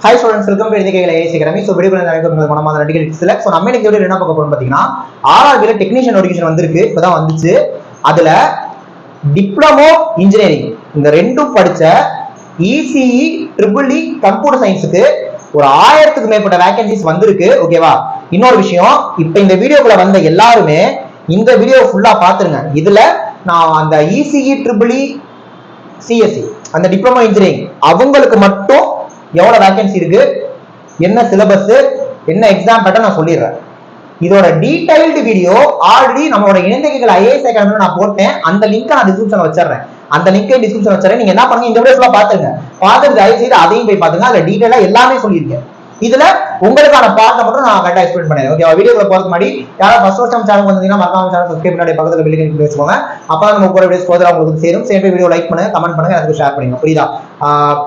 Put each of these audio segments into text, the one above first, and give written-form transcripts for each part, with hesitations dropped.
Hi students, welcome to எதிர்க்கைகளை AC academy. So video மனமான நடிகர் சில. ஸோ நம்ம இன்னைக்கு என்ன பார்க்க போறோம் பார்த்தீங்கன்னா, ஆர்ஆர்பியில் டெக்னீஷியன் நோட்டிஃபிகேஷன் வந்திருக்கு, இப்போதான் வந்துச்சு. அதுல டிப்ளமோ இன்ஜினியரிங் இந்த ரெண்டும் படிச்ச இசிஇ ட்ரிபிள்இ கம்ப்யூட்டர் சயின்ஸுக்கு ஒரு 1000க்கு மேற்பட்ட வேகன்சிஸ் வந்திருக்கு. ஓகேவா? இன்னொரு விஷயம், இப்ப இந்த வீடியோக்குள்ள வந்த எல்லாருமே இந்த வீடியோ ஃபுல்லா பாத்துருங்க. இதுல நான் அந்த இசிஇ ட்ரிபிள்இ சிஎஸ்சி அந்த டிப்ளமோ இன்ஜினியரிங் அவங்களுக்கு மட்டும் எவ்வளவு வேகன்சி இருக்கு, என்ன சிலபஸ், என்ன எக்ஸாம் பேட்டர்ன் நான் சொல்லிடுறேன். இதோட டீடைல்டு வீடியோ ஆல்ரெடி நம்மளோட இணையதளங்கள் ஐஏஎஸ் அகாடமில நான் போட்டேன். அந்த லிங்க் நான் டிஸ்கிரிப்ஷன்ல வச்சிடுறேன். அந்த லிங்கை டிஸ்கிரிப்ஷன்ல வச்சிடுறேன். நீங்க என்ன பண்ணுங்க, இந்த வீடியோ ஃபுல்லா பாத்துங்க. பார்த்துட்டு தயவு செய்து அதையும் போய் பாத்துங்க. அதுல டீடைலா எல்லாமே சொல்லியிருக்கேன். இதுல உங்களுக்கான பார்ட் மட்டும் நான் கரெக்டா எக்ஸ்பிளைன் பண்ணேன். ஓகே, வீடியோக்குள்ள போறதுக்கு முன்னாடி யாராவது ஃபர்ஸ்ட் டைம் சேனல் வந்தீங்கன்னா மறக்காம சேனல் சப்ஸ்கிரைப் பண்ணி பக்கத்துல பெல் ஐகான் வச்சுக்கோங்க. அப்பதான் நம்ம போற வீடியோஸ் போதா உங்களுக்கு சேரும். சேர்ந்து வீடியோ லைக் பண்ணுங்க, கமெண்ட் பண்ணுங்க, எனக்கு ஷேர் பண்ணுங்க. புரியுதா?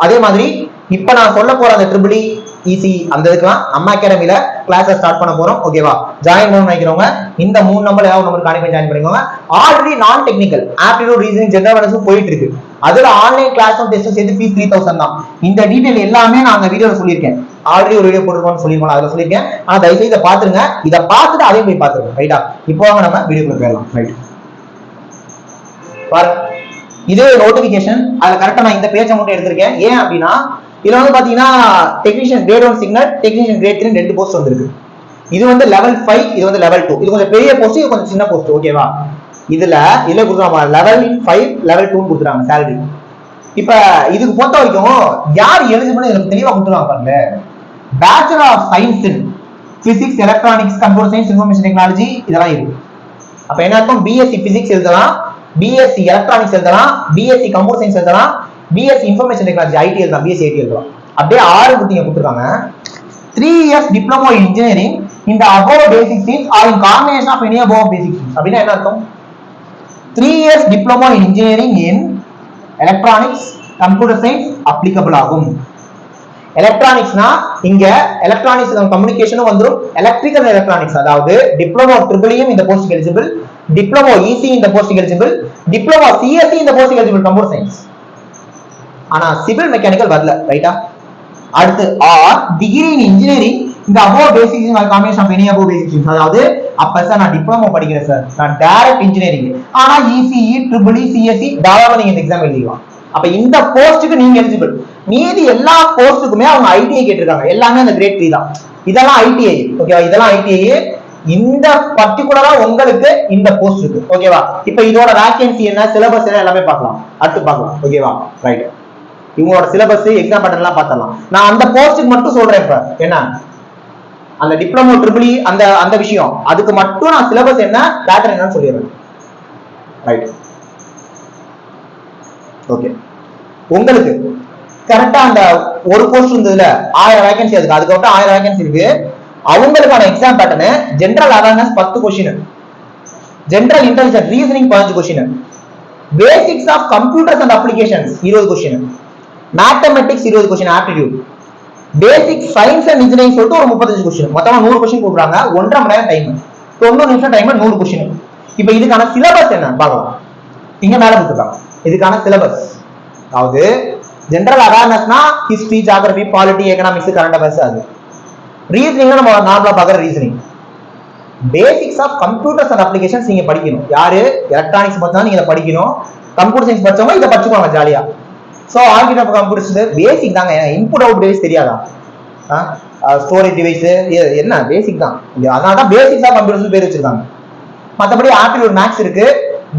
அதே மாதிரி இப்ப நான் சொல்ல போற அந்த ட்ரிபிள்இ ஈஸி அந்த இதுக்கெல்லாம் நம்ம அகாடமில கிளாஸ் ஸ்டார்ட் பண்ண போறோம். ஓகேவா? ஜாயின் பண்ண நினைக்கிறவங்க இந்த 3 நம்பர் ஏதாவது நம்பர் காணி போய் ஜாயின் பண்ணிக்கோங்க. ஆல்ரெடி நான் technical aptitude reasoning general awareness போயிட்டு இருக்கு. அதுல ஆன்லைன் கிளாஸும் டெஸ்டும் சேர்த்து ஃபீஸ் 3000 தான். இந்த டீடைல் எல்லாமே நான் அந்த வீடியோல சொல்லியிருக்கேன். ஆல்ரெடி ஒரு வீடியோ போட்டுருக்கோம்னு சொல்லிருக்கோம், அதுல சொல்லியிருக்கேன். ஆனா தயவுசெய்து இதை பாத்துருங்க. இதை பார்த்துட்டு அதையும் போய் பாத்துருங்க. ரைட்டா? இப்போ நம்ம வீடியோக்குள்ள போயிடலாம். ரைட், பாருங்க. இது நோட்டிபிகேஷன். அதுல கரெக்டா நான் இந்த பேஜை மட்டும் எடுத்திருக்கேன். ஏன் அப்படின்னா, இதுல வந்து பாத்தீங்கன்னா technician grade 1 signal, technician grade 3 2 post வந்திருக்கு. இது வந்து லெவல் 5, இது வந்து லெவல் 2. இது கொஞ்சம் பெரிய போஸ்ட், இது கொஞ்சம் சின்ன போஸ்ட். ஓகேவா? இதுல கொடுத்துருவாங்க லெவல் 5 லெவல் 2 கொடுத்துறாங்க சேலரி. இப்ப இதுக்கு பொறுத்த வரைக்கும் யார் எலிஜிபிள் எனக்கு தெளிவா கொடுத்துருவாங்க பாருங்க. Bachelor of science in physics, electronics, computer science, information technology இதெல்லாம் இருக்கு. அப்ப என்ன அர்த்தம்? பிஎஸ்சி பிசிக்ஸ் எழுதலாம், பிஎஸ்சி எலக்ட்ரானிக்ஸ் எழுதலாம், பிஎஸ்சி கம்ப்யூட்டர் சயின்ஸ் எழுதலாம், பிஎஸ்சி இன்ஃபர்மேஷன் டெக்னாலஜி ஐடி எழுதலாம், பிஎஸ்சி ஐடி எழுதலாம். அப்படியே 6 குட்டிங்க கொடுத்துருக்காங்க. 3 years diploma in engineering in the above basic streams or in combination of any above basic streams. அப்படின்னா என்ன அர்த்தம்? 3 years diploma in engineering in electronics, computer science applicable ஆகும். எலக்ட்ரானிக்ஸ்னா இங்க எலக்ட்ரானிக்ஸ் கம்யூனிகேஷனும் வந்துரும், எலக்ட்ரிக்கல் எலக்ட்ரானிக்ஸ். அதாவது டிப்ளமோ ட்ரிபிள்இயும் இந்த போஸ்ட் எலிஜிபிள், டிப்ளமோ இசி இந்த போஸ்ட் எலிஜிபிள், டிப்ளமோ சிஎஸ்சி இந்த போஸ்ட் எலிஜிபிள் கம்ப்யூட்டர் சயின்ஸ். ஆனா சிவில் மெக்கானிக்கல் வரல. ரைட்டா? அடுத்து ஆர் டிகிரி இன் இன்ஜினியரிங் இந்த above basics or combination of any above basics. அதாவது அப்ப சார் நான் டிப்ளமோ படிக்கிறேன் சார், நான் டைரக்ட் இன்ஜினியரிங், ஆனா இசிஇ ட்ரிபிள்இ சிஎஸ்சி தாராளமா நீங்க இந்த எக்ஸாம் எழுதிக்கலாம். அப்ப இந்த போஸ்ட்டுக்கு நீங்க எலிஜிபிள். மீதி எல்லா போஸ்ட்டுக்குமே அவங்க ஐடிஐ கேட்டிருக்காங்க. எல்லாமே அந்த கிரேட் 3 தான். இதெல்லாம் ஐடிஐ. ஓகேவா? இதெல்லாம் ஐடிஐ. இந்த பர்டிகுலரா உங்களுக்கு இந்த போஸ்ட் இருக்கு. ஓகேவா? இப்ப இதோட வேகன்சி என்ன, சிலபஸ் என்ன எல்லாமே பார்க்கலாம். அடுத்து பார்க்கலாம். ஓகேவா? ரைட், இவங்களோட சிலபஸ் எக்ஸாம் பேட்டர்ன் எல்லாம் பார்த்தலாம். நான் அந்த போஸ்ட்டுக்கு மட்டும் சொல்றேன். இப்ப என்ன அந்த டிப்ளமோ ட்ரிபிள்இ அந்த அந்த விஷயம், அதுக்கு மட்டும் நான் சிலபஸ் என்ன பேட்டர்ன் என்னன்னு சொல்லிடுறேன். Right, okay. உங்களுக்கு கரெக்டா அந்த ஒரு போஸ்ட் இருந்ததுல 1000 வேகன்சி, அதுக்கு 1000 வேகன்சி இருக்கு. அவங்களுக்கான exam pattern general awareness 10 question, general intelligence reasoning 15 question, basics of computers and applications 20 question, mathematics 20 question, aptitude, basic science and engineering சொல்லிட்டு ஒரு 35 கொஸ்டின், மொத்தமா 100 கொஸ்டின் கொடுக்குறாங்க. 1.5 மணி நேரம் டைம், 90 நிமிஷம் டைம், 100 கொஸ்டின். இப்போ இதுக்கான சிலபஸ் என்ன பார்க்கலாம். இங்க மேல கொடுத்துருக்காங்க இதுக்கான சிலபஸ். அதாவது ஜெனரல் அவேர்னஸ்னா history, geography, polity, economics, current affairs. அது ரீசனிங் நம்ம நார்மலா பார்க்குற reasoning. Basics of computers and applications நீங்க படிக்கணும். யாரு எலக்ட்ரானிக்ஸ் பார்த்தா நீங்க இதை படிக்கணும். கம்ப்யூட்டர் சயின்ஸ் படிச்சவங்க இதை படிச்சுப்பாங்க ஜாலியா. ஸோ ஆர்கிட் ஆஃப் கம்ப்யூட்டர்ஸ் பேசிக் தாங்க. இன்புட் அவுட் டிவைஸ் தெரியாதா? ஸ்டோரேஜ் டிவைஸ் என்ன பேசிக் தான். அதனால தான் பேசிக்ஸ் ஆஃப் கம்ப்யூட்டர்ஸ் பேர் வச்சிருக்காங்க. மற்றபடி ஆப்டிடியூட் மேக்ஸ் இருக்கு.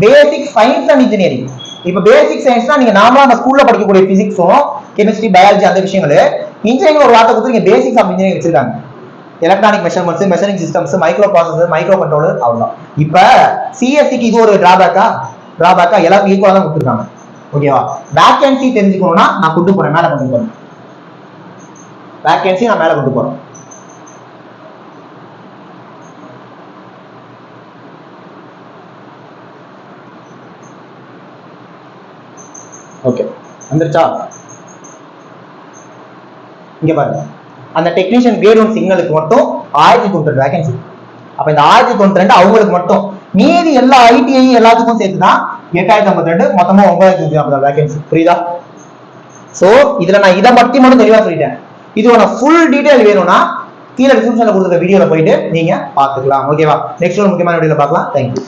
பேசிக் சயின்ஸ் அண்ட் இன்ஜினியரிங். இப்போ பேசிக் சயின்ஸ்னா நீங்க நார்மலா நம்ம ஸ்கூல்ல படிக்கக்கூடிய பிசிக்ஸும் கெமிஸ்ட்ரி, பயாலஜி அந்த விஷயங்கள். இன்ஜினியரிங் ஒரு வார்த்தை கொடுத்து நீங்க பேசிக்ஸ் ஆஃப் இன்ஜினியரிங் வச்சிருக்காங்க. Electronic measurements, measuring systems, micro processor, micro controller, அவ்வளவுதான். இப்ப சிஎஸ்சிக்கு இது ஒரு டிராபேக்கா எல்லாரும் ஈக்குவலா தான் கொடுத்துருக்காங்க. ஓகேவா? வேகன்சி தெரிஞ்சுக்கணும்னா நான் கொண்டு போறேன், மேல கொண்டு போறேன். வேகன்சி நான் மேல கொண்டு போறேன். ஓகே, வந்துருச்சா? இங்க பாருங்க, அந்த டெக்னீஷியன் கிரேட் 1 சிக்னலுக்கு மட்டும் 1092 வேகன்சி. அப்ப இந்த 1092 அவங்களுக்கு மட்டும். மீதி எல்லா ஐடிஐ எல்லாத்துக்கும் சேர்த்துதான் 8052, மொத்தமா 9050 வேகன்சி. புரியுதா? சோ இதுல நான் இதை பத்தி மட்டும் தெளிவா சொல்லிட்டேன். இதோட ஃபுல் டீடைல் வேணும்னா கீழே டிஸ்கிரிப்ஷன்ல கொடுத்துருக்க வீடியோல போயிட்டு நீங்க பாத்துக்கலாம். ஓகேவா? நெக்ஸ்ட் ஒரு முக்கியமான வீடியோல பார்க்கலாம். தேங்க்யூ.